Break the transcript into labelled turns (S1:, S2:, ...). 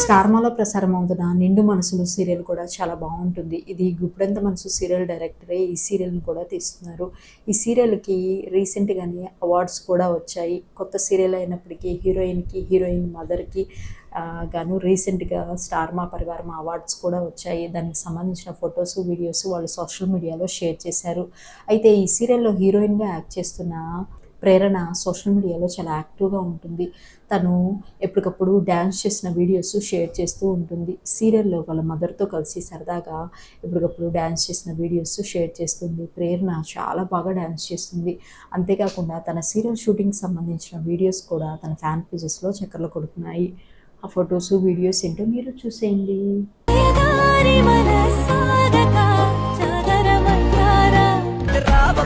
S1: స్టార్మాలో ప్రసారం అవుతున్న నిండు మనసులు సీరియల్ కూడా చాలా బాగుంటుంది. ఇది గుప్పెడంత మనసు సీరియల్ డైరెక్టరే ఈ సీరియల్ని కూడా తీస్తున్నారు. ఈ సీరియల్కి రీసెంట్గానే అవార్డ్స్ కూడా వచ్చాయి. కొత్త సీరియల్ అయినప్పటికీ హీరోయిన్ మదర్కి గాను రీసెంట్గా స్టార్మా పరివారం అవార్డ్స్ కూడా వచ్చాయి. దానికి సంబంధించిన ఫొటోస్ వీడియోస్ వాళ్ళు సోషల్ మీడియాలో షేర్ చేశారు. అయితే ఈ సీరియల్లో హీరోయిన్గా యాక్ట్ చేస్తున్న ప్రేరణ సోషల్ మీడియాలో చాలా యాక్టివ్గా ఉంటుంది. తను ఎప్పటికప్పుడు డ్యాన్స్ చేసిన వీడియోస్ షేర్ చేస్తూ ఉంటుంది. సీరియల్లో వాళ్ళ మదర్తో కలిసి సరదాగా ఎప్పటికప్పుడు డ్యాన్స్ చేసిన వీడియోస్ షేర్ చేస్తుంది. ప్రేరణ చాలా బాగా డ్యాన్స్ చేస్తుంది. అంతేకాకుండా తన సీరియల్ షూటింగ్కి సంబంధించిన వీడియోస్ కూడా తన ఫ్యాన్ పేజెస్లో చక్కర్లు కొడుతున్నాయి. ఆ ఫొటోస్ వీడియోస్ ఏంటో మీరు చూసేయండి.
S2: రావ